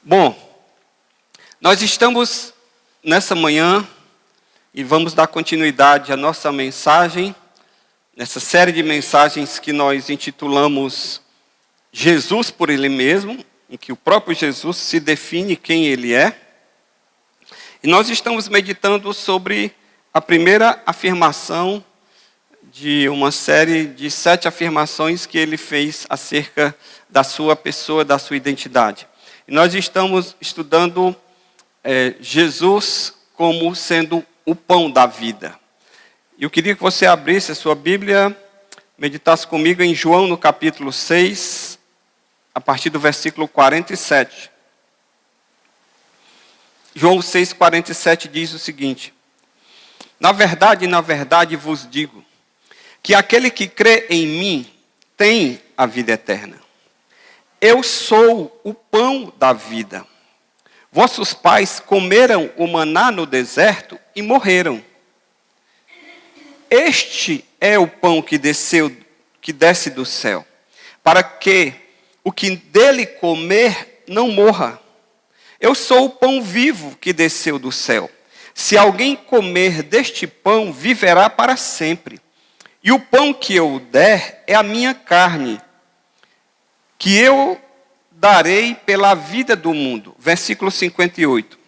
Bom, nós estamos nessa manhã e vamos dar continuidade à nossa mensagem, nessa série de mensagens que nós intitulamos Jesus por Ele mesmo, em que o próprio Jesus se define quem Ele é. E nós estamos meditando sobre a primeira afirmação de uma série de 7 afirmações que Ele fez acerca da sua pessoa, da sua identidade. E nós estamos estudando Jesus como sendo o pão da vida. Eu queria que você abrisse a sua Bíblia, meditasse comigo em João no capítulo 6, a partir do versículo 47. João 6, 47 diz o seguinte: na verdade vos digo, que aquele que crê em mim tem a vida eterna. Eu sou o pão da vida. Vossos pais comeram o maná no deserto e morreram. Este é o pão que desce do céu, para que o que dele comer não morra. Eu sou o pão vivo que desceu do céu. Se alguém comer deste pão, viverá para sempre. E o pão que eu der é a minha carne, que eu darei pela vida do mundo. Versículo 58.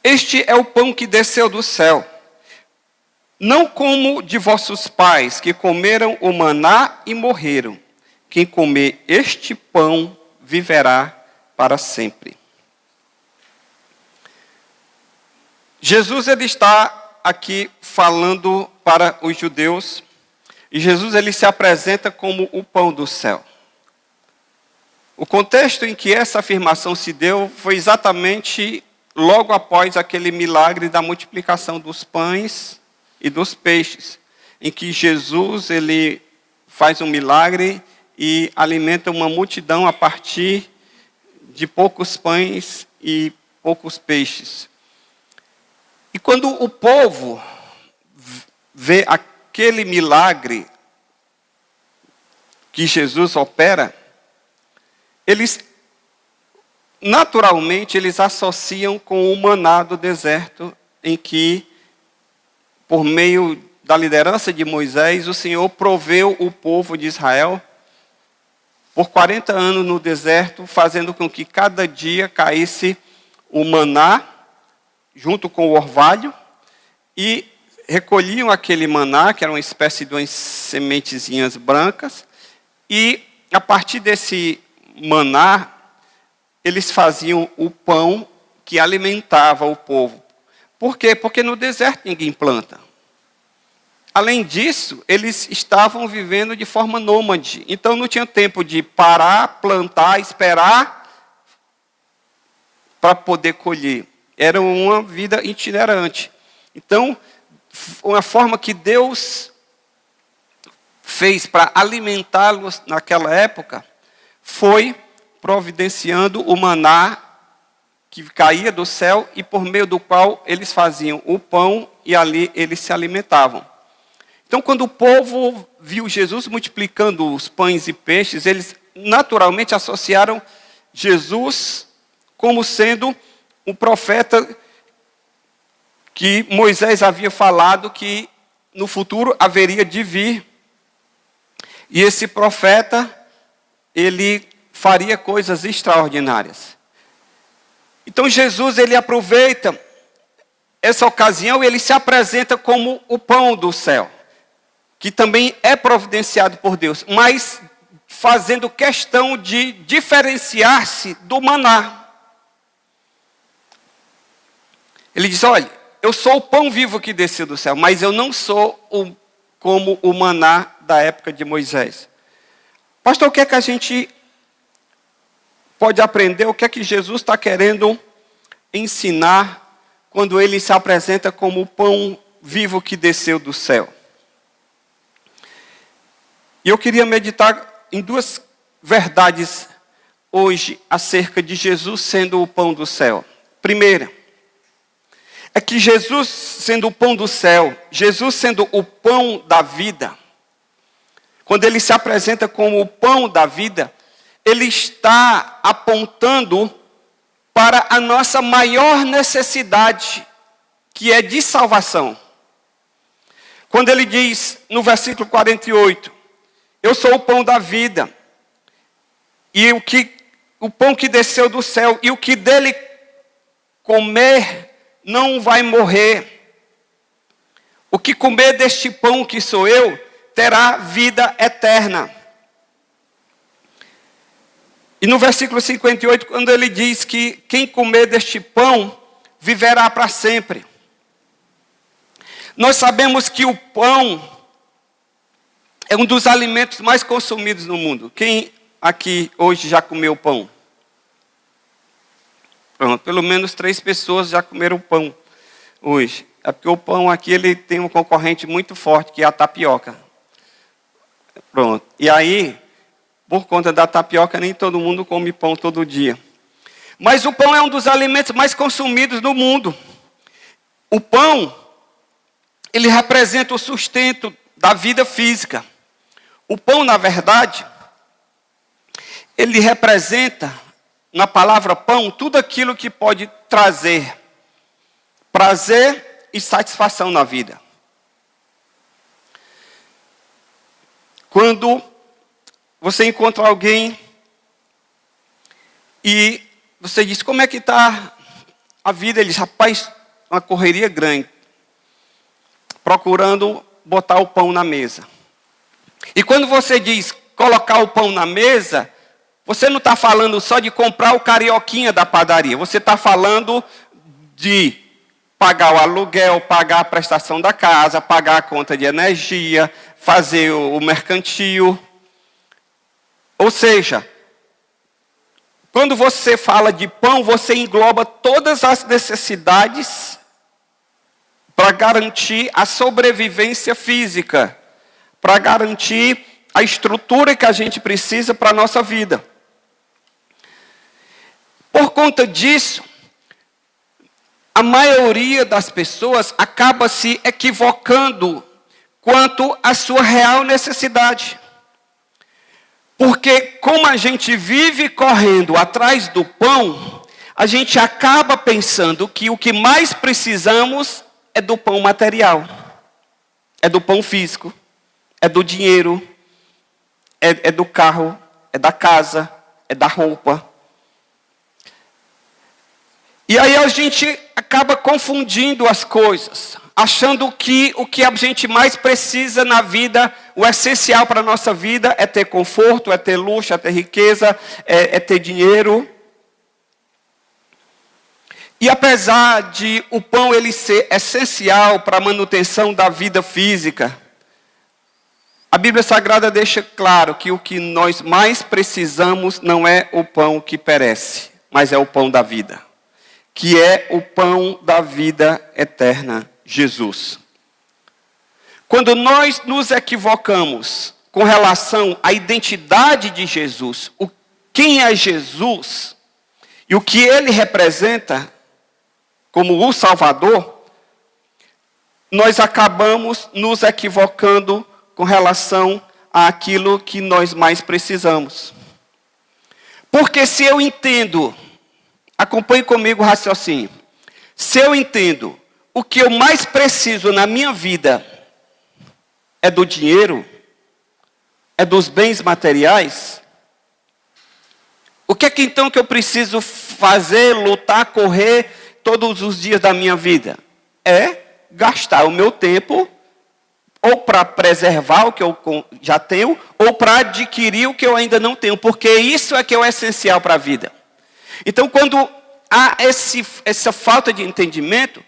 Este é o pão que desceu do céu, não como de vossos pais, que comeram o maná e morreram. Quem comer este pão viverá para sempre. Jesus ele está aqui falando para os judeus, e Jesus ele se apresenta como o pão do céu. O contexto em que essa afirmação se deu foi exatamente logo após aquele milagre da multiplicação dos pães e dos peixes, em que Jesus ele faz um milagre e alimenta uma multidão a partir de poucos pães e poucos peixes. E quando o povo vê aquele milagre que Jesus opera, naturalmente eles associam com o maná do deserto, em que, por meio da liderança de Moisés, o Senhor proveu o povo de Israel por 40 anos no deserto, fazendo com que cada dia caísse o maná junto com o orvalho, e recolhiam aquele maná, que era uma espécie de umas sementezinhas brancas, e a partir desse maná, eles faziam o pão que alimentava o povo. Por quê? Porque no deserto ninguém planta. Além disso, eles estavam vivendo de forma nômade. Então não tinha tempo de parar, plantar, esperar para poder colher. Era uma vida itinerante. Então, uma forma que Deus fez para alimentá-los naquela época foi providenciando o maná que caía do céu e por meio do qual eles faziam o pão e ali eles se alimentavam. Então, quando o povo viu Jesus multiplicando os pães e peixes, eles naturalmente associaram Jesus como sendo o profeta que Moisés havia falado que no futuro haveria de vir. E esse profeta, ele faria coisas extraordinárias. Então Jesus, ele aproveita essa ocasião e ele se apresenta como o pão do céu, que também é providenciado por Deus, mas fazendo questão de diferenciar-se do maná. Ele diz: olha, eu sou o pão vivo que desceu do céu, mas eu não sou como o maná da época de Moisés. Pastor, o que é que a gente pode aprender? O que é que Jesus está querendo ensinar quando ele se apresenta como o pão vivo que desceu do céu? E eu queria meditar em 2 verdades hoje acerca de Jesus sendo o pão do céu. Primeira, é que Jesus sendo o pão do céu, Jesus sendo o pão da vida, quando ele se apresenta como o pão da vida, ele está apontando para a nossa maior necessidade, que é de salvação. Quando ele diz no versículo 48, eu sou o pão da vida, e o pão que desceu do céu, e o que dele comer não vai morrer. O que comer deste pão que sou eu, terá vida eterna. E no versículo 58, quando ele diz que quem comer deste pão, viverá para sempre. Nós sabemos que o pão é um dos alimentos mais consumidos no mundo. Quem aqui hoje já comeu pão? Pronto, pelo menos 3 pessoas já comeram pão hoje. É porque o pão aqui ele tem um concorrente muito forte, que é a tapioca. Pronto. E aí, por conta da tapioca, nem todo mundo come pão todo dia. Mas o pão é um dos alimentos mais consumidos no mundo. O pão, ele representa o sustento da vida física. O pão, na verdade, ele representa, na palavra pão, tudo aquilo que pode trazer prazer e satisfação na vida. Quando você encontra alguém e você diz, como é que está a vida? Ele diz, rapaz, uma correria grande, procurando botar o pão na mesa. E quando você diz colocar o pão na mesa, você não está falando só de comprar o carioquinha da padaria. Você está falando de pagar o aluguel, pagar a prestação da casa, pagar a conta de energia, fazer o mercantil. Ou seja, quando você fala de pão, você engloba todas as necessidades para garantir a sobrevivência física, para garantir a estrutura que a gente precisa para a nossa vida. Por conta disso, a maioria das pessoas acaba se equivocando quanto à sua real necessidade. Porque como a gente vive correndo atrás do pão, a gente acaba pensando que o que mais precisamos é do pão material, é do pão físico, é do dinheiro, é do carro, é da casa, é da roupa. E aí a gente acaba confundindo as coisas, achando que o que a gente mais precisa na vida, o essencial para a nossa vida é ter conforto, é ter luxo, é ter riqueza, é ter dinheiro. E apesar de o pão ele ser essencial para a manutenção da vida física, a Bíblia Sagrada deixa claro que o que nós mais precisamos não é o pão que perece, mas é o pão da vida, que é o pão da vida eterna, Jesus. Quando nós nos equivocamos com relação à identidade de Jesus, quem é Jesus e o que ele representa como o Salvador, nós acabamos nos equivocando com relação àquilo que nós mais precisamos. Porque se eu entendo, acompanhe comigo o raciocínio, se eu entendo o que eu mais preciso na minha vida é do dinheiro, é dos bens materiais, o que é que então que eu preciso fazer, lutar, correr todos os dias da minha vida? É gastar o meu tempo ou para preservar o que eu já tenho, ou para adquirir o que eu ainda não tenho, porque isso é que é o essencial para a vida. Então, quando há essa falta de entendimento,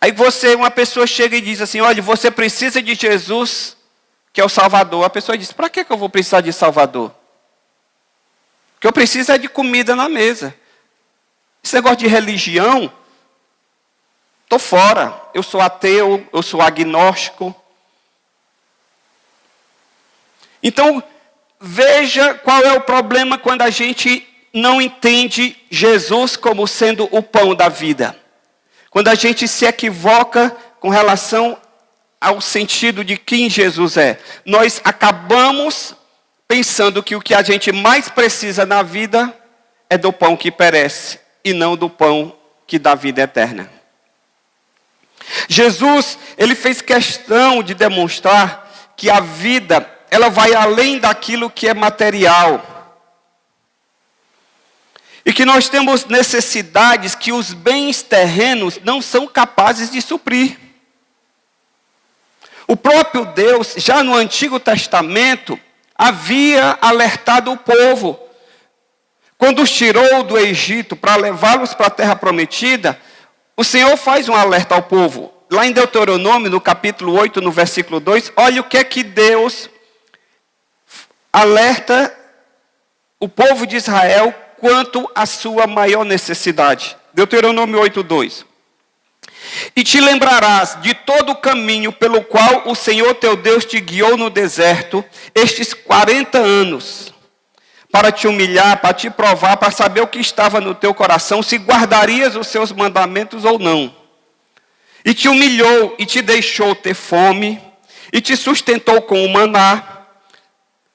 aí uma pessoa chega e diz assim, olha, você precisa de Jesus, que é o Salvador. A pessoa diz, para que eu vou precisar de Salvador? O que eu preciso é de comida na mesa. Esse negócio de religião, estou fora. Eu sou ateu, eu sou agnóstico. Então, veja qual é o problema quando a gente não entende Jesus como sendo o pão da vida. Quando a gente se equivoca com relação ao sentido de quem Jesus é. Nós acabamos pensando que o que a gente mais precisa na vida é do pão que perece e não do pão que dá vida eterna. Jesus, ele fez questão de demonstrar que a vida, ela vai além daquilo que é material. E que nós temos necessidades que os bens terrenos não são capazes de suprir. O próprio Deus, já no Antigo Testamento, havia alertado o povo. Quando os tirou do Egito para levá-los para a terra prometida, o Senhor faz um alerta ao povo. Lá em Deuteronômio, no capítulo 8, no versículo 2, olha o que é que Deus alerta o povo de Israel quanto à sua maior necessidade. Deuteronômio 8:2. E te lembrarás de todo o caminho pelo qual o Senhor teu Deus te guiou no deserto, estes 40 anos, para te humilhar, para te provar, para saber o que estava no teu coração, se guardarias os seus mandamentos ou não. E te humilhou e te deixou ter fome, e te sustentou com o maná,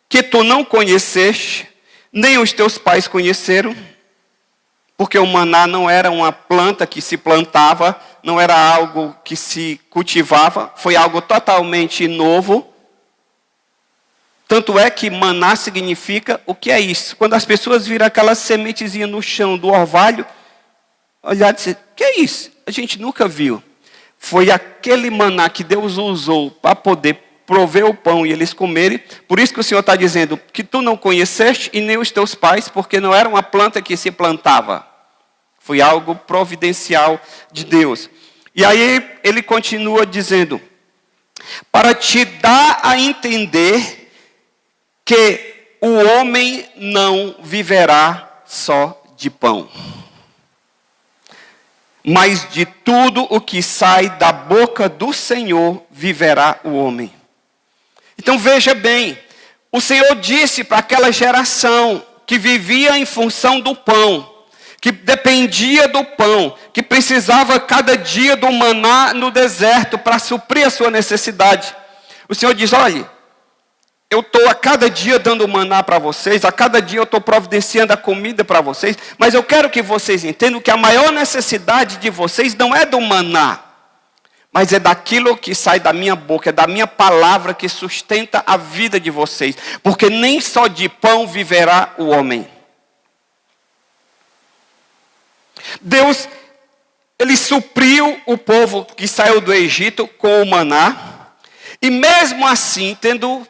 que tu não conheceste, nem os teus pais conheceram, porque o maná não era uma planta que se plantava, não era algo que se cultivava, foi algo totalmente novo. Tanto é que maná significa, o que é isso? Quando as pessoas viram aquela sementezinha no chão do orvalho, olharam e disseram, o que é isso? A gente nunca viu. Foi aquele maná que Deus usou para poder prover o pão e eles comerem. Por isso que o Senhor está dizendo que tu não conheceste e nem os teus pais, porque não era uma planta que se plantava. Foi algo providencial de Deus. E aí ele continua dizendo, para te dar a entender que o homem não viverá só de pão, mas de tudo o que sai da boca do Senhor viverá o homem. Então veja bem, o Senhor disse para aquela geração que vivia em função do pão, que dependia do pão, que precisava cada dia do maná no deserto para suprir a sua necessidade. O Senhor diz, olha, eu estou a cada dia dando maná para vocês, a cada dia eu estou providenciando a comida para vocês, mas eu quero que vocês entendam que a maior necessidade de vocês não é do maná, mas é daquilo que sai da minha boca, é da minha palavra que sustenta a vida de vocês. Porque nem só de pão viverá o homem. Deus, ele supriu o povo que saiu do Egito com o maná. E mesmo assim, tendo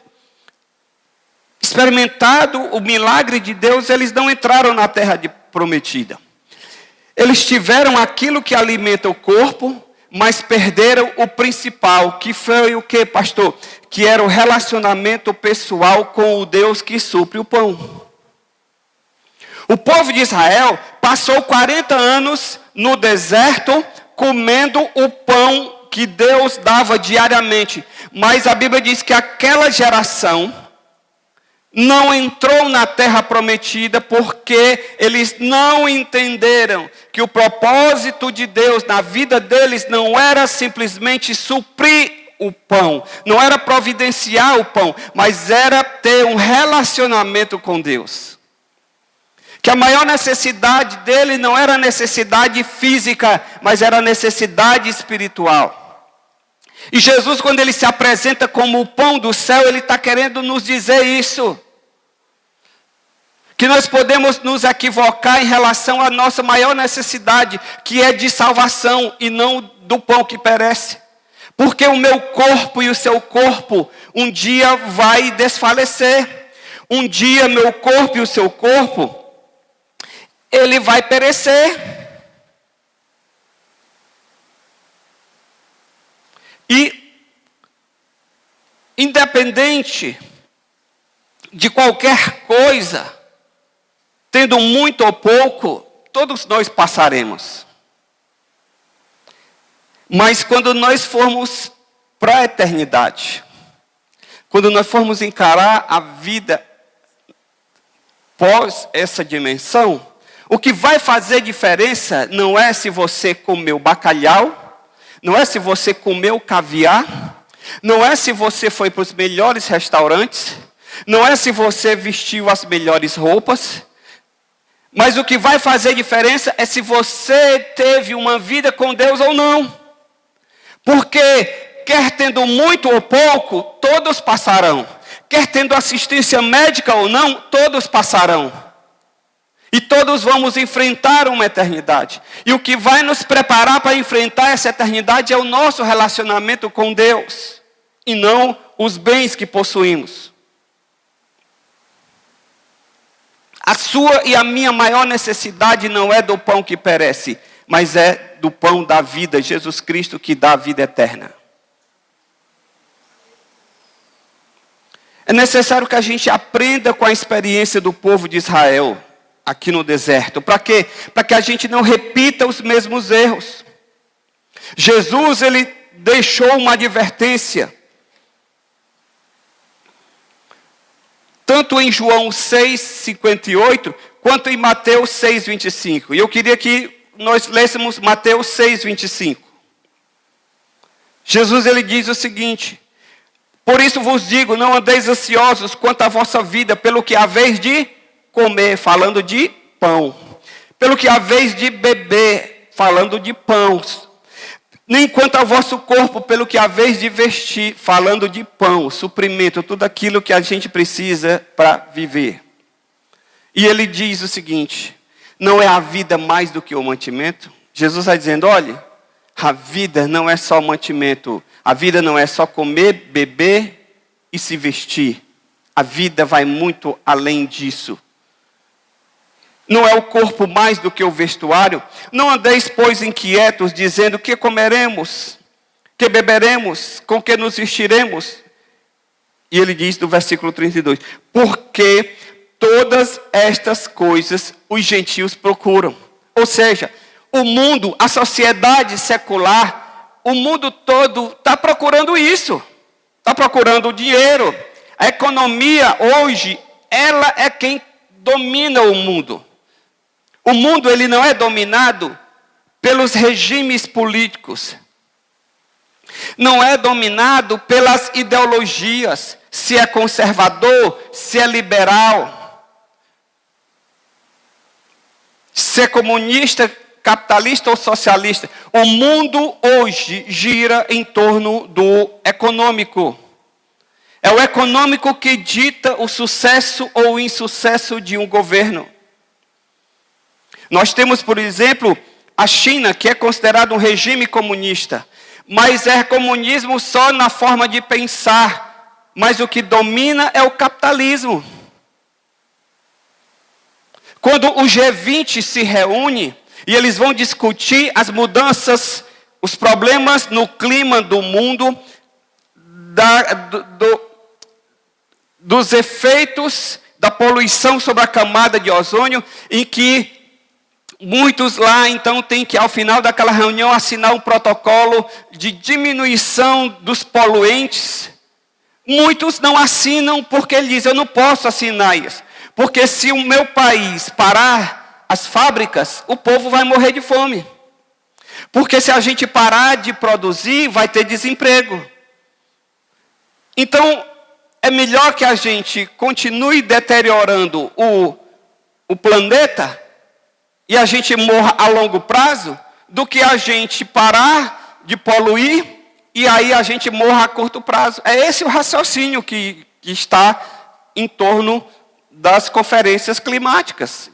experimentado o milagre de Deus, eles não entraram na terra prometida. Eles tiveram aquilo que alimenta o corpo, mas perderam o principal, que foi o que, pastor? Que era o relacionamento pessoal com o Deus que supre o pão. O povo de Israel passou 40 anos no deserto, comendo o pão que Deus dava diariamente. Mas a Bíblia diz que aquela geração não entrou na terra prometida porque eles não entenderam que o propósito de Deus na vida deles não era simplesmente suprir o pão, não era providenciar o pão, mas era ter um relacionamento com Deus. Que a maior necessidade dele não era necessidade física, mas era necessidade espiritual. E Jesus, quando ele se apresenta como o pão do céu, ele está querendo nos dizer isso. Que nós podemos nos equivocar em relação à nossa maior necessidade, que é de salvação e não do pão que perece. Porque o meu corpo e o seu corpo um dia vai desfalecer. Um dia meu corpo e o seu corpo, ele vai perecer. E, independente de qualquer coisa, tendo muito ou pouco, todos nós passaremos. Mas quando nós formos para a eternidade, quando nós formos encarar a vida pós essa dimensão, o que vai fazer diferença não é se você comeu bacalhau, não é se você comeu caviar, não é se você foi para os melhores restaurantes, não é se você vestiu as melhores roupas, Mas o que vai fazer diferença é se você teve uma vida com Deus ou não. Porque, quer tendo muito ou pouco, todos passarão. Quer tendo assistência médica ou não, todos passarão. E todos vamos enfrentar uma eternidade. E o que vai nos preparar para enfrentar essa eternidade é o nosso relacionamento com Deus. E não os bens que possuímos. A sua e a minha maior necessidade não é do pão que perece, mas é do pão da vida, Jesus Cristo, que dá a vida eterna. É necessário que a gente aprenda com a experiência do povo de Israel, aqui no deserto. Para quê? Para que a gente não repita os mesmos erros. Jesus, ele deixou uma advertência. Tanto em João 6,58, quanto em Mateus 6,25. E eu queria que nós lêssemos Mateus 6,25. Jesus, ele diz o seguinte: por isso vos digo, não andeis ansiosos quanto à vossa vida, pelo que haveis de comer, falando de pão. Pelo que haveis de beber, falando de pães. Nem quanto ao vosso corpo, pelo que haveis de vestir, falando de pão, suprimento, tudo aquilo que a gente precisa para viver. E ele diz o seguinte: não é a vida mais do que o mantimento? Jesus está dizendo, olha, a vida não é só mantimento, a vida não é só comer, beber e se vestir. A vida vai muito além disso. Não é o corpo mais do que o vestuário? Não andeis, pois, inquietos, dizendo, que comeremos, que beberemos, com que nos vestiremos? E ele diz no versículo 32, porque todas estas coisas os gentios procuram. Ou seja, o mundo, a sociedade secular, o mundo todo está procurando isso. Está procurando o dinheiro. A economia hoje, ela é quem domina o mundo. O mundo, ele não é dominado pelos regimes políticos. Não é dominado pelas ideologias, se é conservador, se é liberal, se é comunista, capitalista ou socialista. O mundo hoje gira em torno do econômico. É o econômico que dita o sucesso ou o insucesso de um governo. Nós temos, por exemplo, a China, que é considerado um regime comunista. Mas é comunismo só na forma de pensar. Mas o que domina é o capitalismo. Quando o G20 se reúne e eles vão discutir as mudanças, os problemas no clima do mundo, dos efeitos da poluição sobre a camada de ozônio, em que muitos lá, então, têm que, ao final daquela reunião, assinar um protocolo de diminuição dos poluentes. Muitos não assinam porque eles dizem, eu não posso assinar isso. Porque se o meu país parar as fábricas, o povo vai morrer de fome. Porque se a gente parar de produzir, vai ter desemprego. Então, é melhor que a gente continue deteriorando o planeta e a gente morra a longo prazo, do que a gente parar de poluir e aí a gente morra a curto prazo. É esse o raciocínio que está em torno das conferências climáticas.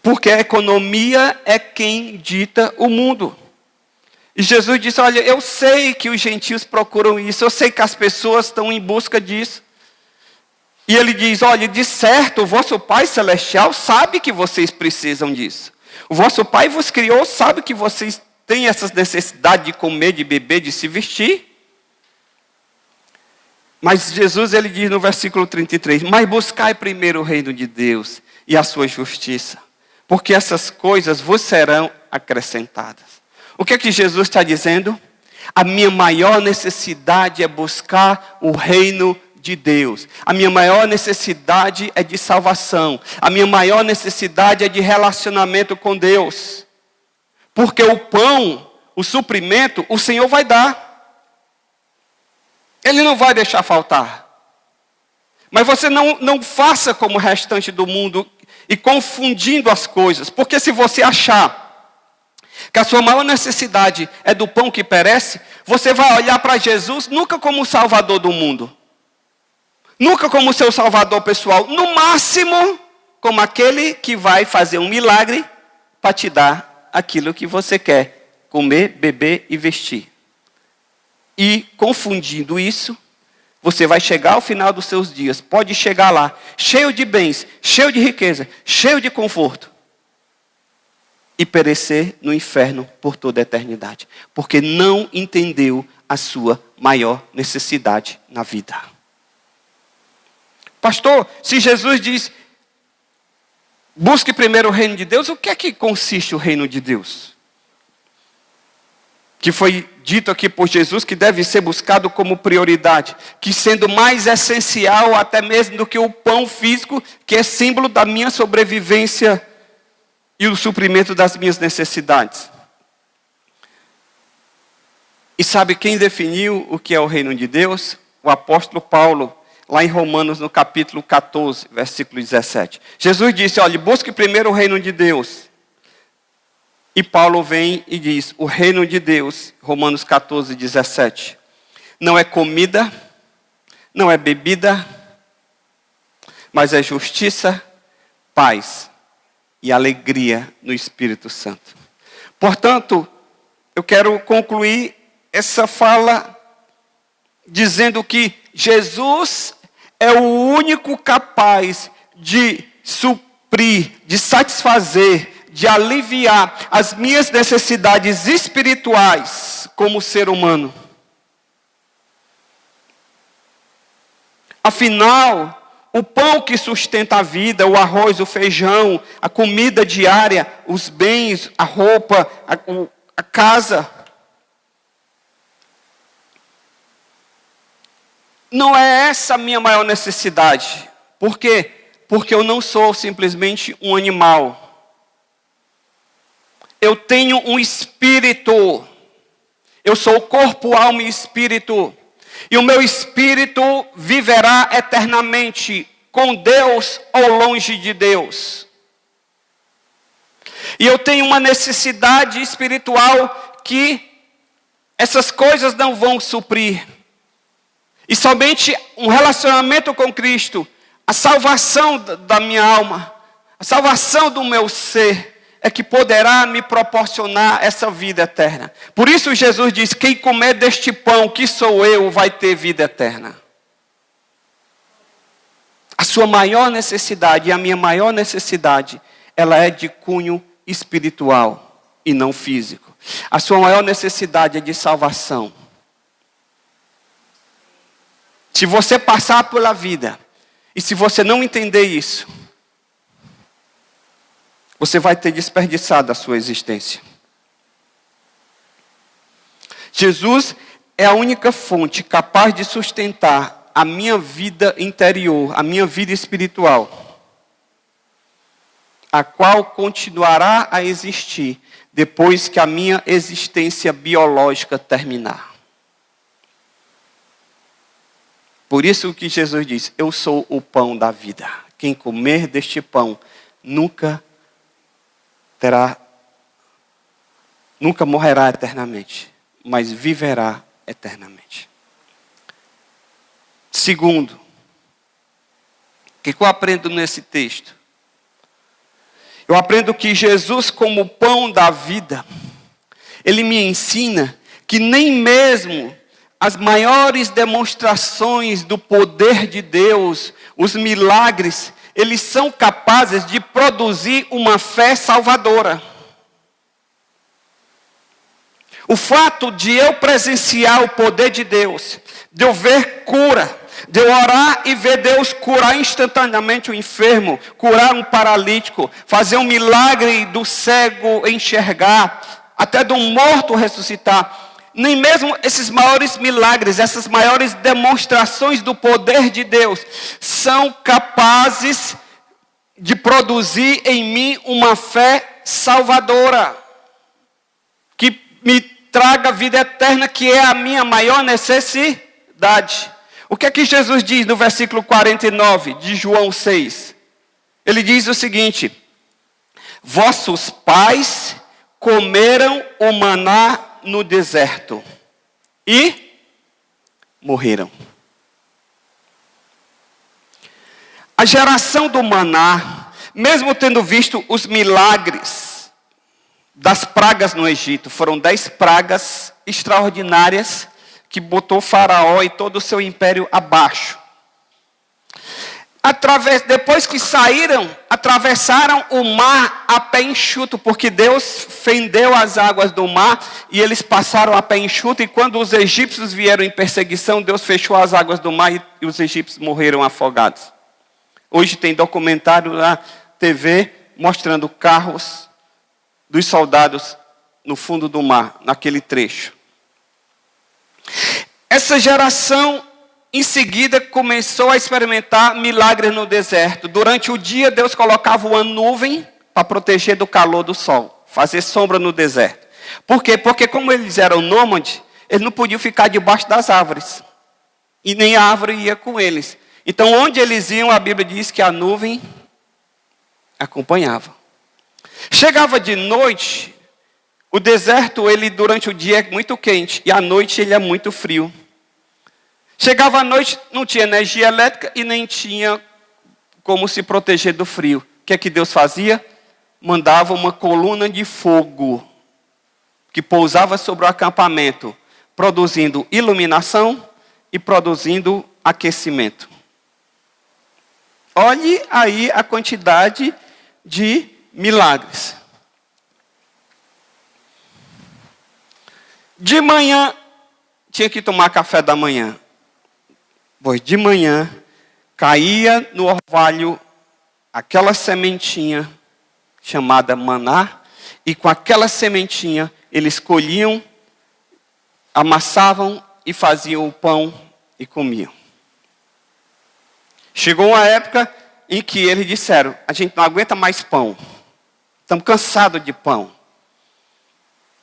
Porque a economia é quem dita o mundo. E Jesus disse, olha, eu sei que os gentios procuram isso, eu sei que as pessoas estão em busca disso. E ele diz, olha, de certo, o vosso Pai Celestial sabe que vocês precisam disso. O vosso Pai vos criou, sabe que vocês têm essas necessidades de comer, de beber, de se vestir. Mas Jesus, ele diz no versículo 33, mas buscai primeiro o reino de Deus e a sua justiça, porque essas coisas vos serão acrescentadas. O que é que Jesus está dizendo? A minha maior necessidade é buscar o reino de Deus. A minha maior necessidade é de salvação. A minha maior necessidade é de relacionamento com Deus. Porque o pão, o suprimento, o Senhor vai dar. Ele não vai deixar faltar. Mas você não faça como o restante do mundo e confundindo as coisas. Porque se você achar que a sua maior necessidade é do pão que perece, você vai olhar para Jesus nunca como o Salvador do mundo. Nunca como o seu Salvador pessoal. No máximo, como aquele que vai fazer um milagre para te dar aquilo que você quer. Comer, beber e vestir. E confundindo isso, você vai chegar ao final dos seus dias. Pode chegar lá, cheio de bens, cheio de riqueza, cheio de conforto. E perecer no inferno por toda a eternidade. Porque não entendeu a sua maior necessidade na vida. Pastor, se Jesus diz, busque primeiro o reino de Deus, o que é que consiste o reino de Deus? Que foi dito aqui por Jesus que deve ser buscado como prioridade. Que sendo mais essencial até mesmo do que o pão físico, que é símbolo da minha sobrevivência e o suprimento das minhas necessidades. E sabe quem definiu o que é o reino de Deus? O apóstolo Paulo, lá em Romanos, no capítulo 14, versículo 17. Jesus disse, olha, busque primeiro o reino de Deus. E Paulo vem e diz, o reino de Deus, Romanos 14, 17, não é comida, não é bebida, mas é justiça, paz e alegria no Espírito Santo. Portanto, eu quero concluir essa fala dizendo que Jesus é o único capaz de suprir, de satisfazer, de aliviar as minhas necessidades espirituais como ser humano. Afinal, o pão que sustenta a vida, o arroz, o feijão, a comida diária, os bens, a roupa, a casa, não é essa a minha maior necessidade. Por quê? Porque eu não sou simplesmente um animal. Eu tenho um espírito. Eu sou corpo, alma e espírito. E o meu espírito viverá eternamente com Deus ou longe de Deus. E eu tenho uma necessidade espiritual que essas coisas não vão suprir. E somente um relacionamento com Cristo, a salvação da minha alma, a salvação do meu ser, é que poderá me proporcionar essa vida eterna. Por isso Jesus diz, quem comer deste pão que sou eu, vai ter vida eterna. A sua maior necessidade e a minha maior necessidade, ela é de cunho espiritual e não físico. A sua maior necessidade é de salvação. Se você passar pela vida, e se você não entender isso, você vai ter desperdiçado a sua existência. Jesus é a única fonte capaz de sustentar a minha vida interior, a minha vida espiritual, a qual continuará a existir depois que a minha existência biológica terminar. Por isso que Jesus diz, eu sou o pão da vida. Quem comer deste pão nunca morrerá eternamente, mas viverá eternamente. Segundo, o que eu aprendo nesse texto? Eu aprendo que Jesus, como pão da vida, ele me ensina que nem mesmo as maiores demonstrações do poder de Deus, os milagres, eles são capazes de produzir uma fé salvadora. O fato de eu presenciar o poder de Deus, de eu ver cura, de eu orar e ver Deus curar instantaneamente o enfermo, curar um paralítico, fazer um milagre do cego enxergar, até do morto ressuscitar. Nem mesmo esses maiores milagres, essas maiores demonstrações do poder de Deus, são capazes de produzir em mim uma fé salvadora, que me traga vida eterna, que é a minha maior necessidade. O que é que Jesus diz no versículo 49 de João 6? Ele diz o seguinte: vossos pais comeram o maná no deserto e morreram. A geração do maná, mesmo tendo visto os milagres das pragas no Egito, foram 10 pragas extraordinárias que botou Faraó e todo o seu império abaixo. Depois que saíram, atravessaram o mar a pé enxuto, porque Deus fendeu as águas do mar e eles passaram a pé enxuto. E quando os egípcios vieram em perseguição, Deus fechou as águas do mar e os egípcios morreram afogados. Hoje tem documentário na TV mostrando carros dos soldados no fundo do mar, naquele trecho. Essa geração, em seguida, começou a experimentar milagres no deserto. Durante o dia, Deus colocava uma nuvem para proteger do calor do sol, fazer sombra no deserto. Por quê? Porque como eles eram nômades, eles não podiam ficar debaixo das árvores. E nem a árvore ia com eles. Então, onde eles iam, a Bíblia diz que a nuvem acompanhava. Chegava de noite, o deserto, ele durante o dia é muito quente, e à noite ele é muito frio. Chegava à noite, não tinha energia elétrica e nem tinha como se proteger do frio. O que é que Deus fazia? Mandava uma coluna de fogo que pousava sobre o acampamento, produzindo iluminação e produzindo aquecimento. Olhe aí a quantidade de milagres. De manhã, tinha que tomar café da manhã. Pois de manhã, caía no orvalho aquela sementinha chamada maná, e com aquela sementinha eles colhiam, amassavam e faziam o pão e comiam. Chegou uma época em que eles disseram: a gente não aguenta mais pão, estamos cansados de pão.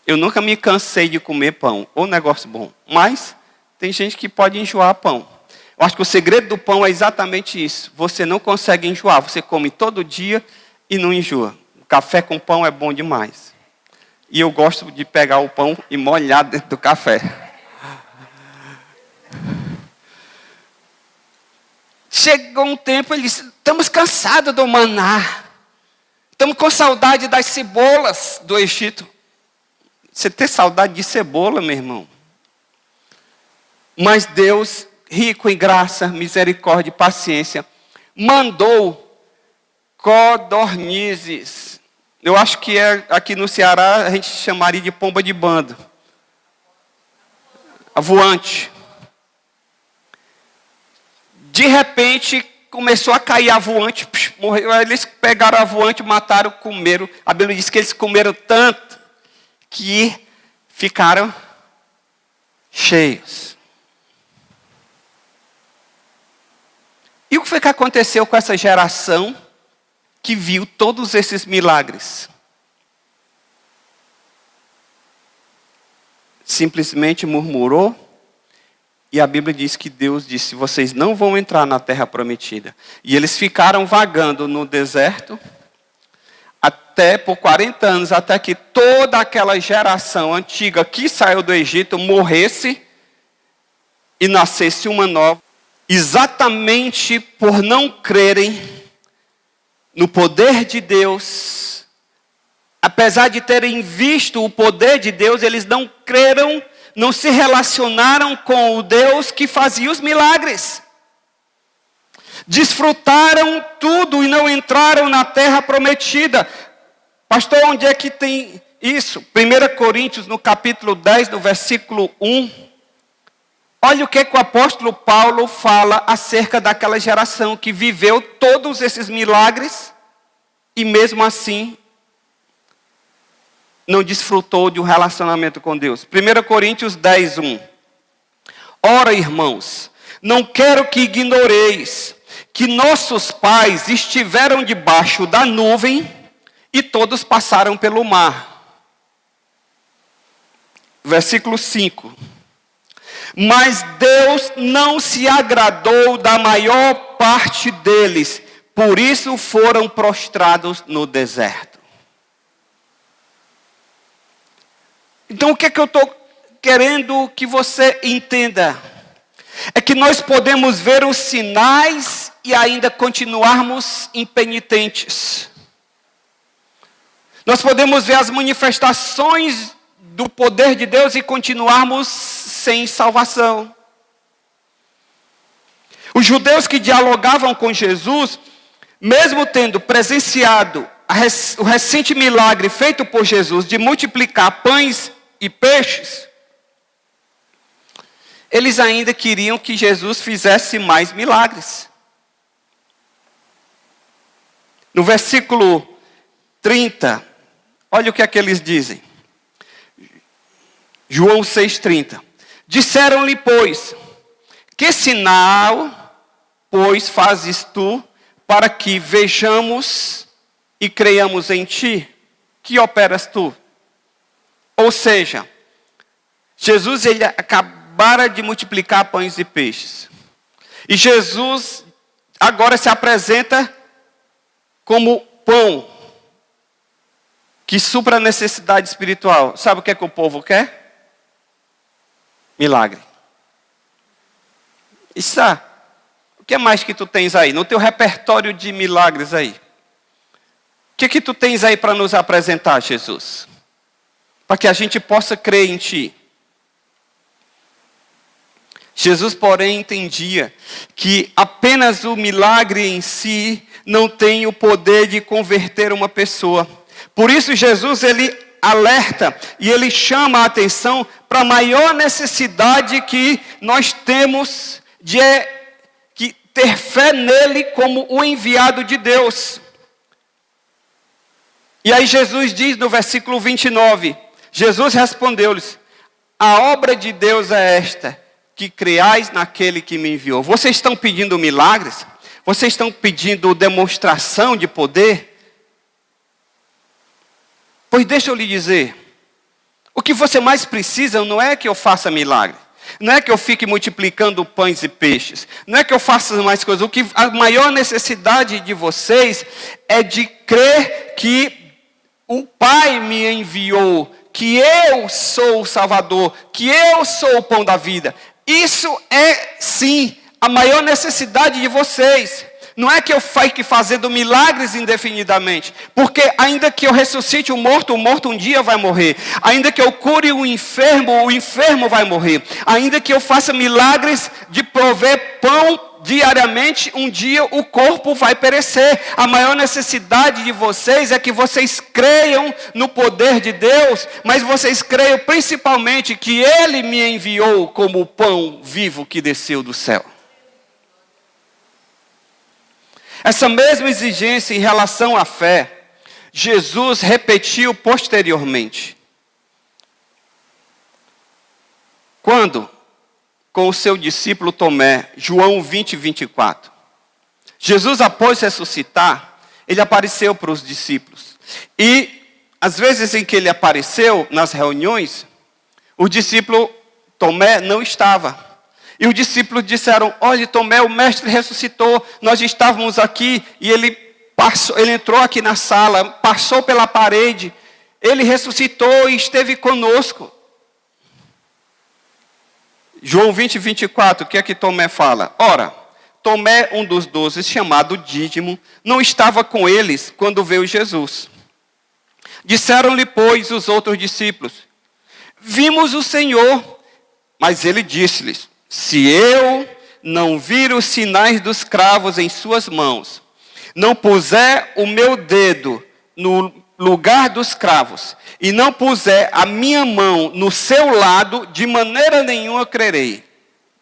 Eu nunca me cansei de comer pão, ou negócio bom, mas tem gente que pode enjoar pão. Eu acho que o segredo do pão é exatamente isso. Você não consegue enjoar, você come todo dia e não enjoa. O café com pão é bom demais. E eu gosto de pegar o pão e molhar dentro do café. Chegou um tempo, ele disse: estamos cansados do maná. Estamos com saudade das cebolas do Egito. Você tem saudade de cebola, meu irmão? Mas Deus, rico em graça, misericórdia e paciência, mandou codornizes. Eu acho que aqui no Ceará a gente chamaria de pomba de bando. A voante. De repente, começou a cair a voante, morreu. Eles pegaram a voante, mataram, comeram. A Bíblia diz que eles comeram tanto que ficaram cheios. E o que foi que aconteceu com essa geração que viu todos esses milagres? Simplesmente murmurou, e a Bíblia diz que Deus disse: vocês não vão entrar na terra prometida. E eles ficaram vagando no deserto, até por 40 anos, até que toda aquela geração antiga que saiu do Egito morresse e nascesse uma nova. Exatamente por não crerem no poder de Deus, apesar de terem visto o poder de Deus, eles não creram, não se relacionaram com o Deus que fazia os milagres. Desfrutaram tudo e não entraram na terra prometida. Pastor, onde é que tem isso? 1 Coríntios, no capítulo 10, no versículo 1. Olha o que o apóstolo Paulo fala acerca daquela geração que viveu todos esses milagres e mesmo assim não desfrutou de um relacionamento com Deus. 1 Coríntios 10, 1. Ora, irmãos, não quero que ignoreis que nossos pais estiveram debaixo da nuvem e todos passaram pelo mar. Versículo 5. Mas Deus não se agradou da maior parte deles, por isso foram prostrados no deserto. Então o que é que eu estou querendo que você entenda? É que nós podemos ver os sinais e ainda continuarmos impenitentes. Nós podemos ver as manifestações do poder de Deus e continuarmos sem salvação. Os judeus que dialogavam com Jesus, mesmo tendo presenciado o recente milagre feito por Jesus de multiplicar pães e peixes, eles ainda queriam que Jesus fizesse mais milagres. No versículo 30, olha o que é que eles dizem. João 6,30. Disseram-lhe, pois, que sinal, pois, fazes tu, para que vejamos e creiamos em ti? Que operas tu? Ou seja, Jesus, ele acabara de multiplicar pães e peixes. E Jesus agora se apresenta como pão que supra a necessidade espiritual. Sabe o que é que o povo quer? Milagre. Issa, o que mais que tu tens aí? No teu repertório de milagres aí. O que que tu tens aí para nos apresentar, Jesus? Para que a gente possa crer em ti. Jesus, porém, entendia que apenas o milagre em si não tem o poder de converter uma pessoa. Por isso, Jesus, ele alerta e ele chama a atenção para a maior necessidade que nós temos de ter fé nele como o enviado de Deus. E aí Jesus diz no versículo 29, Jesus respondeu-lhes, a obra de Deus é esta, que creais naquele que me enviou. Vocês estão pedindo milagres? Vocês estão pedindo demonstração de poder? Pois deixa eu lhe dizer, o que você mais precisa não é que eu faça milagre. Não é que eu fique multiplicando pães e peixes. Não é que eu faça mais coisas. A maior necessidade de vocês é de crer que o Pai me enviou, que eu sou o Salvador, que eu sou o pão da vida. Isso é, sim, a maior necessidade de vocês. Não é que eu fique fazendo milagres indefinidamente. Porque ainda que eu ressuscite o morto um dia vai morrer. Ainda que eu cure o enfermo vai morrer. Ainda que eu faça milagres de prover pão diariamente, um dia o corpo vai perecer. A maior necessidade de vocês é que vocês creiam no poder de Deus, mas vocês creiam principalmente que Ele me enviou como o pão vivo que desceu do céu. Essa mesma exigência em relação à fé, Jesus repetiu posteriormente. Quando? Com o seu discípulo Tomé, João 20, 24. Jesus, após ressuscitar, ele apareceu para os discípulos. E, às vezes em que ele apareceu, nas reuniões, o discípulo Tomé não estava. E os discípulos disseram, olha Tomé, o mestre ressuscitou, nós estávamos aqui, e ele entrou aqui na sala, passou pela parede, ele ressuscitou e esteve conosco. João 20, 24, o que é que Tomé fala? Ora, Tomé, um dos 12, chamado Dídimo, não estava com eles quando veio Jesus. Disseram-lhe, pois, os outros discípulos, vimos o Senhor. Mas ele disse-lhes, se eu não vir os sinais dos cravos em suas mãos, não puser o meu dedo no lugar dos cravos, e não puser a minha mão no seu lado, de maneira nenhuma crerei.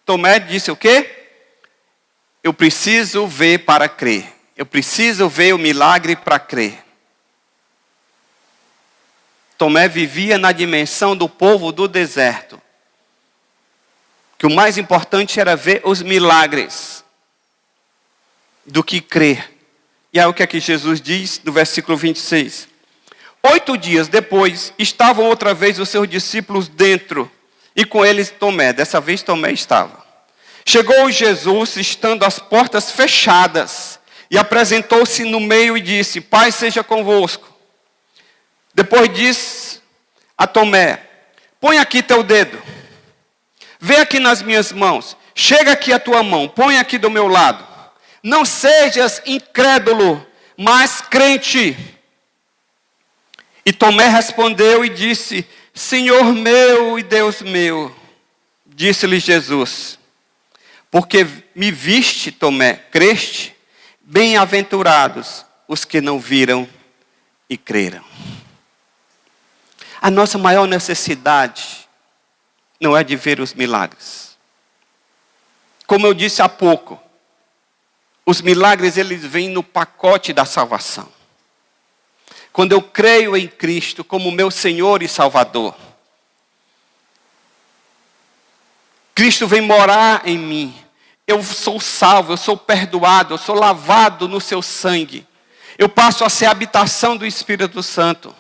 Tomé disse o quê? Eu preciso ver para crer. Eu preciso ver o milagre para crer. Tomé vivia na dimensão do povo do deserto. Que o mais importante era ver os milagres do que crer. E é o que aqui Jesus diz no versículo 26. 8 dias depois, estavam outra vez os seus discípulos dentro, e com eles Tomé. Dessa vez Tomé estava. Chegou Jesus, estando as portas fechadas, e apresentou-se no meio e disse: Paz seja convosco. Depois disse a Tomé: Põe aqui teu dedo, vê aqui nas minhas mãos, chega aqui a tua mão, põe aqui do meu lado. Não sejas incrédulo, mas crente. E Tomé respondeu e disse: Senhor meu e Deus meu. Disse-lhe Jesus: Porque me viste, Tomé, creste? Bem-aventurados os que não viram e creram. A nossa maior necessidade não é de ver os milagres. Como eu disse há pouco, os milagres eles vêm no pacote da salvação. Quando eu creio em Cristo como meu Senhor e Salvador, Cristo vem morar em mim. Eu sou salvo, eu sou perdoado, eu sou lavado no seu sangue. Eu passo a ser a habitação do Espírito Santo.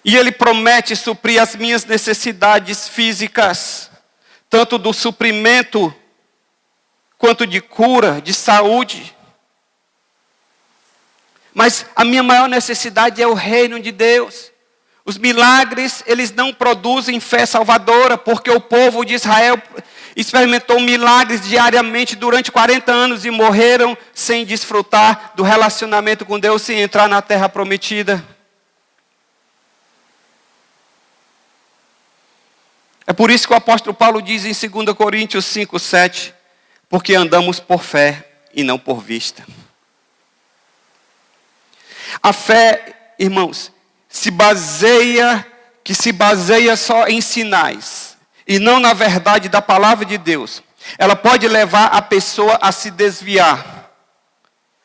E Ele promete suprir as minhas necessidades físicas, tanto do suprimento, quanto de cura, de saúde. Mas a minha maior necessidade é o reino de Deus. Os milagres, eles não produzem fé salvadora, porque o povo de Israel experimentou milagres diariamente durante 40 anos e morreram sem desfrutar do relacionamento com Deus, sem entrar na terra prometida. É por isso que o apóstolo Paulo diz em 2 Coríntios 5:7, porque andamos por fé e não por vista. A fé, irmãos, se baseia só em sinais, e não na verdade da palavra de Deus. Ela pode levar a pessoa a se desviar,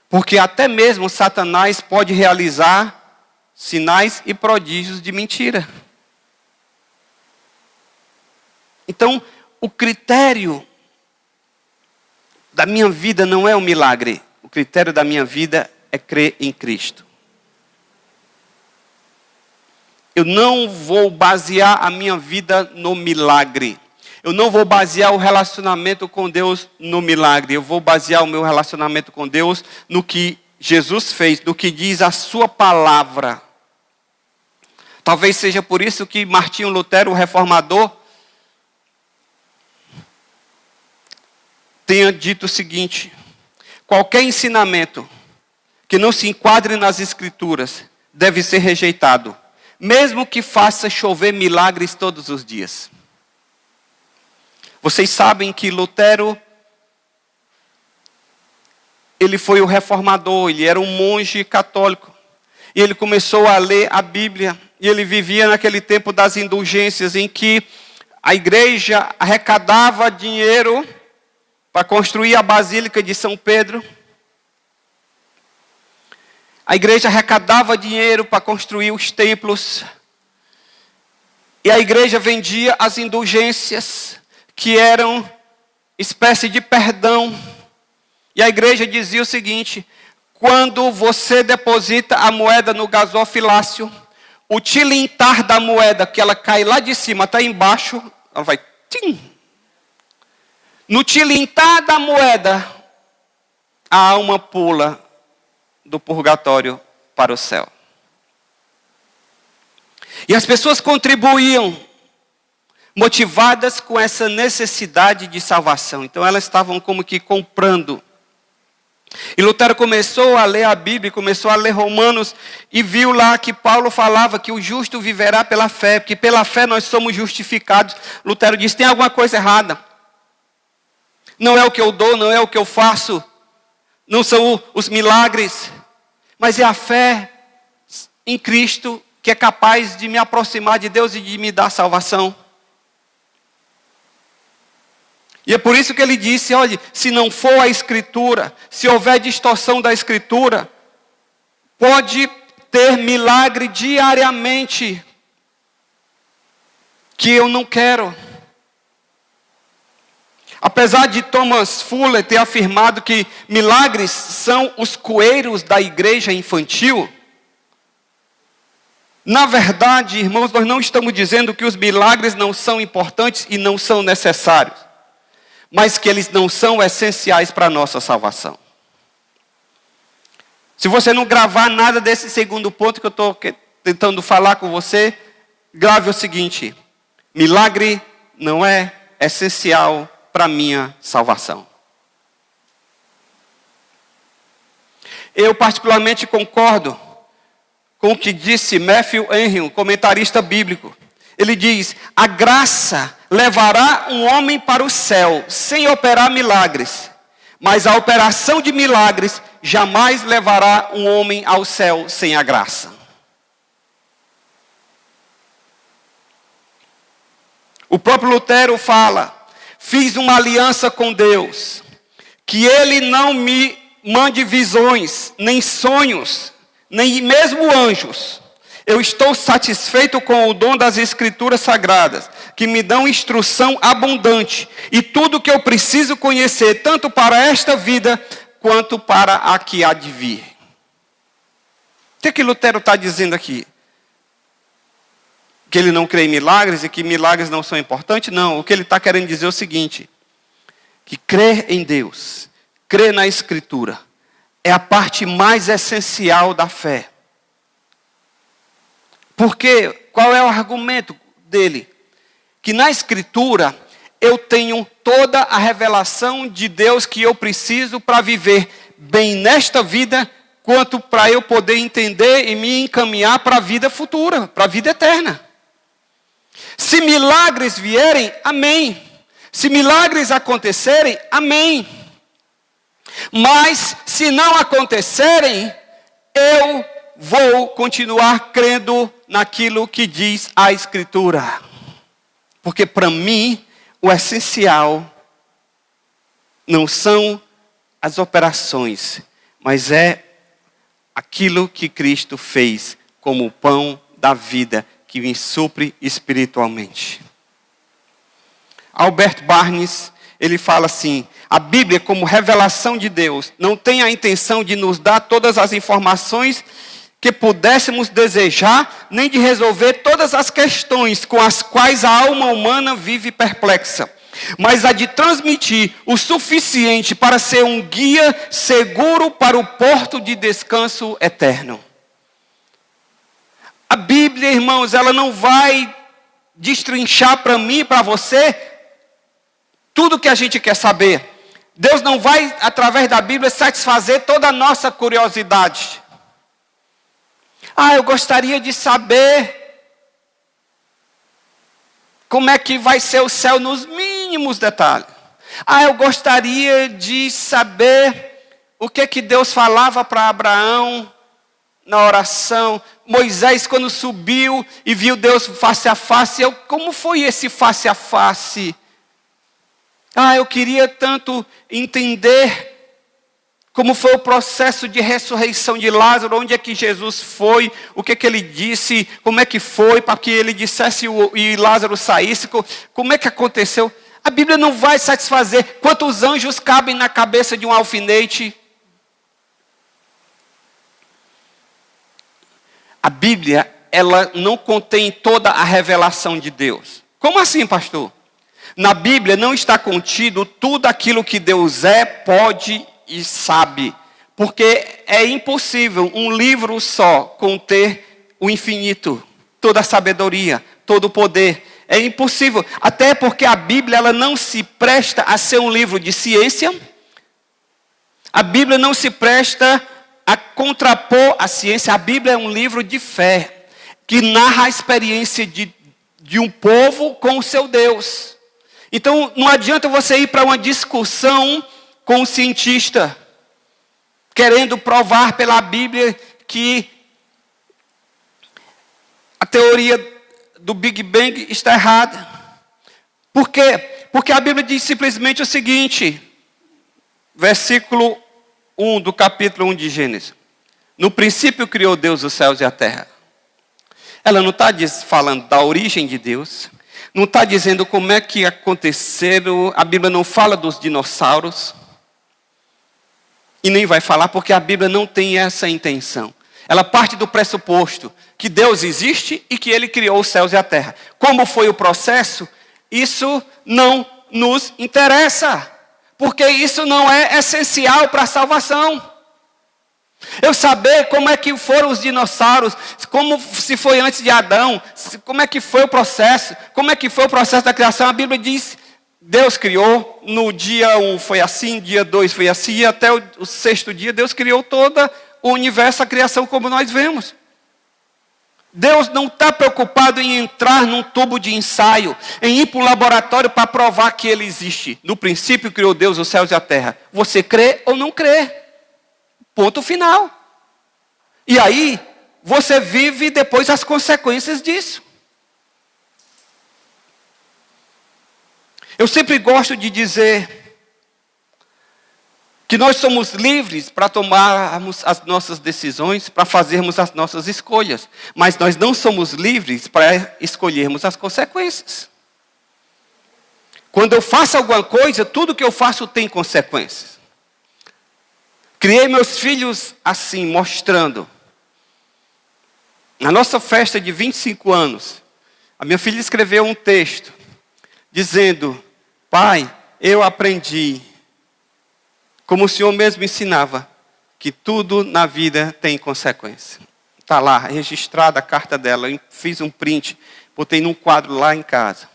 porque até mesmo Satanás pode realizar sinais e prodígios de mentira. Então, o critério da minha vida não é o milagre. O critério da minha vida é crer em Cristo. Eu não vou basear a minha vida no milagre. Eu não vou basear o relacionamento com Deus no milagre. Eu vou basear o meu relacionamento com Deus no que Jesus fez, no que diz a sua palavra. Talvez seja por isso que Martinho Lutero, o reformador, tenha dito o seguinte: qualquer ensinamento que não se enquadre nas Escrituras deve ser rejeitado, mesmo que faça chover milagres todos os dias. Vocês sabem que Lutero, ele foi o reformador, ele era um monge católico. E ele começou a ler a Bíblia, e ele vivia naquele tempo das indulgências, em que a igreja arrecadava dinheiro para construir a Basílica de São Pedro. A igreja arrecadava dinheiro para construir os templos. E a igreja vendia as indulgências, que eram espécie de perdão. E a igreja dizia o seguinte: quando você deposita a moeda no gasofilácio, o tilintar da moeda, que ela cai lá de cima até embaixo, ela vai tim. No tilintar da moeda, a alma pula do purgatório para o céu. E as pessoas contribuíam, motivadas com essa necessidade de salvação. Então elas estavam como que comprando. E Lutero começou a ler a Bíblia, começou a ler Romanos, e viu lá que Paulo falava que o justo viverá pela fé, porque pela fé nós somos justificados. Lutero disse: tem alguma coisa errada. Não é o que eu dou, não é o que eu faço, não são os milagres, mas é a fé em Cristo que é capaz de me aproximar de Deus e de me dar salvação. E é por isso que ele disse: olha, se não for a Escritura, se houver distorção da Escritura, pode ter milagre diariamente, que eu não quero. Apesar de Thomas Fuller ter afirmado que milagres são os coeiros da igreja infantil, Na verdade, irmãos, nós não estamos dizendo que os milagres não são importantes e não são necessários, mas que eles não são essenciais para a nossa salvação. Se você não gravar nada desse segundo ponto que eu estou tentando falar com você, grave o seguinte: milagre não é essencial para a minha salvação. Eu particularmente concordo com o que disse Matthew Henry, um comentarista bíblico. Ele diz: a graça levará um homem para o céu sem operar milagres, mas a operação de milagres jamais levará um homem ao céu sem a graça. O próprio Lutero fala: fiz uma aliança com Deus, que Ele não me mande visões, nem sonhos, nem mesmo anjos. Eu estou satisfeito com o dom das Escrituras Sagradas, que me dão instrução abundante, e tudo que eu preciso conhecer, tanto para esta vida, quanto para a que há de vir. O que Lutero está dizendo aqui? Que ele não crê em milagres e que milagres não são importantes? Não, o que ele está querendo dizer é o seguinte: que crer em Deus, crer na Escritura, é a parte mais essencial da fé. Porque, qual é o argumento dele? Que na Escritura eu tenho toda a revelação de Deus que eu preciso para viver bem nesta vida, quanto para eu poder entender e me encaminhar para a vida futura, para a vida eterna. Se milagres vierem, amém. Se milagres acontecerem, amém. Mas, se não acontecerem, eu vou continuar crendo naquilo que diz a Escritura. Porque para mim, o essencial não são as operações, mas é aquilo que Cristo fez como o pão da vida, que me supre espiritualmente. Albert Barnes, ele fala assim: a Bíblia, como revelação de Deus, não tem a intenção de nos dar todas as informações que pudéssemos desejar, nem de resolver todas as questões com as quais a alma humana vive perplexa, mas a de transmitir o suficiente para ser um guia seguro para o porto de descanso eterno. A Bíblia, irmãos, ela não vai destrinchar para mim e para você tudo que a gente quer saber. Deus não vai, através da Bíblia, satisfazer toda a nossa curiosidade. Eu gostaria de saber como é que vai ser o céu nos mínimos detalhes. Eu gostaria de saber o que Deus falava para Abraão na oração. Moisés, quando subiu e viu Deus face a face, como foi esse face a face? Eu queria tanto entender como foi o processo de ressurreição de Lázaro, onde é que Jesus foi, o que é que ele disse, como é que foi para que ele dissesse e Lázaro saísse, como é que aconteceu. A Bíblia não vai satisfazer quantos anjos cabem na cabeça de um alfinete. A Bíblia, ela não contém toda a revelação de Deus. Como assim, pastor? Na Bíblia não está contido tudo aquilo que Deus é, pode e sabe. Porque é impossível um livro só conter o infinito, toda a sabedoria, todo o poder. É impossível. Até porque a Bíblia ela não se presta a ser um livro de ciência. A Bíblia não se presta a contrapor a ciência. A Bíblia é um livro de fé, que narra a experiência de um povo com o seu Deus. Então, não adianta você ir para uma discussão com um cientista, querendo provar pela Bíblia que a teoria do Big Bang está errada. Por quê? Porque a Bíblia diz simplesmente o seguinte, versículo 1 do capítulo 1 de Gênesis. No princípio criou Deus os céus e a terra. Ela não está falando da origem de Deus, não está dizendo como é que aconteceram, a Bíblia não fala dos dinossauros, e nem vai falar porque a Bíblia não tem essa intenção. Ela parte do pressuposto que Deus existe e que Ele criou os céus e a terra. Como foi o processo, isso não nos interessa, porque isso não é essencial para a salvação. Eu saber como é que foram os dinossauros, como se foi antes de Adão, como é que foi o processo, como é que foi o processo da criação. A Bíblia diz, Deus criou, no dia 1 foi assim, dia 2 foi assim, e até o 6º dia Deus criou todo o universo, a criação como nós vemos. Deus não está preocupado em entrar num tubo de ensaio, em ir para um laboratório para provar que Ele existe. No princípio criou Deus os céus e a terra. Você crê ou não crê? Ponto final. E aí, você vive depois as consequências disso. Eu sempre gosto de dizer que nós somos livres para tomarmos as nossas decisões, para fazermos as nossas escolhas. Mas nós não somos livres para escolhermos as consequências. Quando eu faço alguma coisa, tudo que eu faço tem consequências. Criei meus filhos assim, mostrando. Na nossa festa de 25 anos, a minha filha escreveu um texto, dizendo, pai, eu aprendi, como o Senhor mesmo ensinava, que tudo na vida tem consequência. Está lá, registrada a carta dela, eu fiz um print, botei num quadro lá em casa.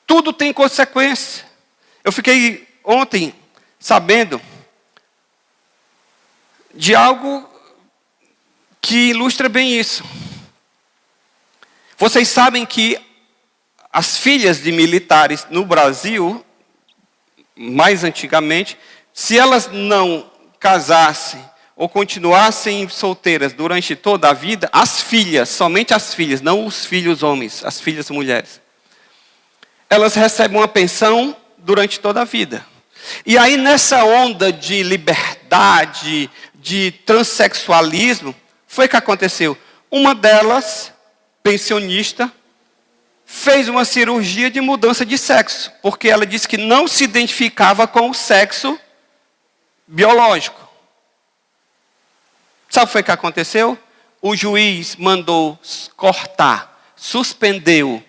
Tudo tem consequência. Eu fiquei ontem sabendo de algo que ilustra bem isso. Vocês sabem que as filhas de militares no Brasil, mais antigamente, se elas não casassem ou continuassem solteiras durante toda a vida, as filhas, somente as filhas, não os filhos homens, as filhas mulheres, elas recebem uma pensão durante toda a vida. E aí nessa onda de liberdade, de transexualismo, foi que aconteceu. Uma delas, pensionista, fez uma cirurgia de mudança de sexo, porque ela disse que não se identificava com o sexo biológico. Sabe o que foi que aconteceu? O juiz mandou cortar, suspendeu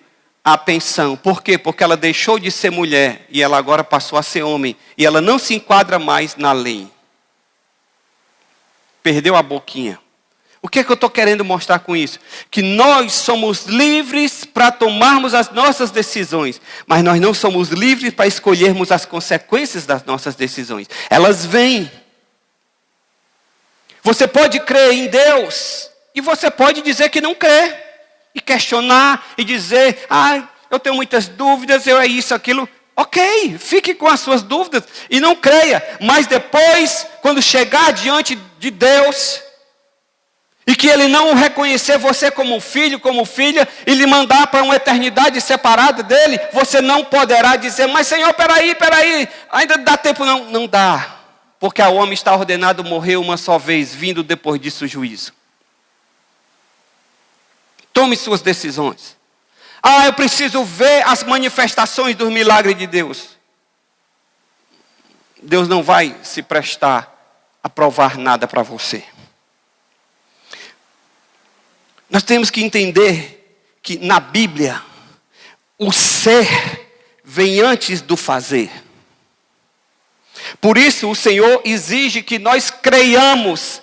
a pensão. Por quê? Porque ela deixou de ser mulher e ela agora passou a ser homem. E ela não se enquadra mais na lei. Perdeu a boquinha. O que é que eu estou querendo mostrar com isso? Que nós somos livres para tomarmos as nossas decisões, mas nós não somos livres para escolhermos as consequências das nossas decisões. Elas vêm. Você pode crer em Deus e você pode dizer que não crê. E questionar e dizer, eu tenho muitas dúvidas, eu é isso, aquilo. Ok, fique com as suas dúvidas e não creia. Mas depois, quando chegar diante de Deus, e que Ele não reconhecer você como filho, como filha, e lhe mandar para uma eternidade separada dEle, você não poderá dizer, mas Senhor, peraí, ainda dá tempo? Não dá. Porque ao homem está ordenado morrer uma só vez, vindo depois disso o juízo. Tome suas decisões. Eu preciso ver as manifestações dos milagres de Deus. Deus não vai se prestar a provar nada para você. Nós temos que entender que na Bíblia, o ser vem antes do fazer. Por isso o Senhor exige que nós creiamos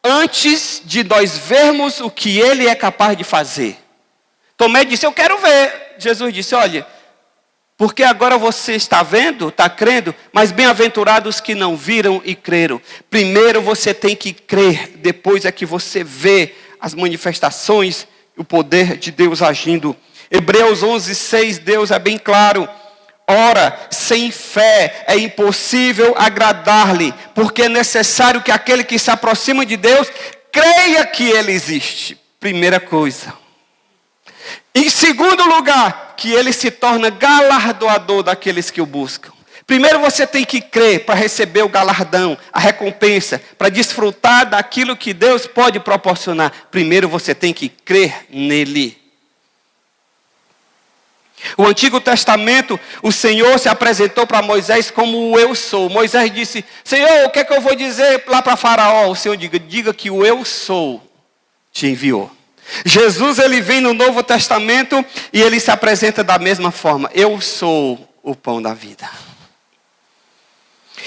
antes de nós vermos o que Ele é capaz de fazer. Tomé disse, eu quero ver. Jesus disse, olha, porque agora você está vendo, está crendo, mas bem-aventurados que não viram e creram. Primeiro você tem que crer, depois é que você vê as manifestações, o poder de Deus agindo. Hebreus 11:6, Deus é bem claro. Ora, sem fé é impossível agradar-lhe, porque é necessário que aquele que se aproxima de Deus creia que Ele existe. Primeira coisa. Em segundo lugar, que Ele se torna galardoador daqueles que o buscam. Primeiro você tem que crer para receber o galardão, a recompensa, para desfrutar daquilo que Deus pode proporcionar. Primeiro você tem que crer nele. O Antigo Testamento, o Senhor se apresentou para Moisés como o eu sou. Moisés disse: Senhor, o que é que eu vou dizer lá para Faraó? O Senhor diga que o eu sou te enviou. Jesus, ele vem no Novo Testamento e ele se apresenta da mesma forma: eu sou o pão da vida.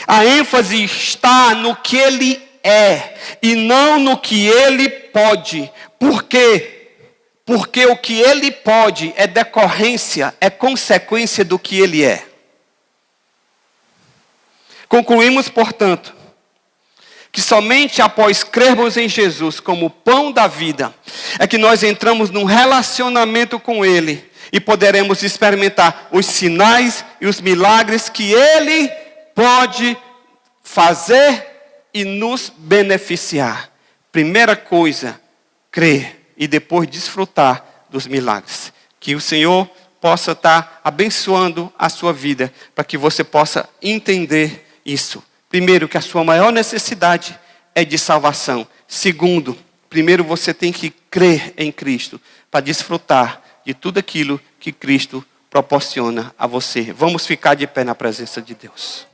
A ênfase está no que ele é e não no que ele pode. Por quê? Porque o que ele pode é decorrência, é consequência do que ele é. Concluímos, portanto, que somente após crermos em Jesus como o pão da vida, é que nós entramos num relacionamento com ele e poderemos experimentar os sinais e os milagres que ele pode fazer e nos beneficiar. Primeira coisa, crer e depois desfrutar dos milagres. Que o Senhor possa estar abençoando a sua vida, para que você possa entender isso. Primeiro, que a sua maior necessidade é de salvação. Segundo, primeiro você tem que crer em Cristo, para desfrutar de tudo aquilo que Cristo proporciona a você. Vamos ficar de pé na presença de Deus.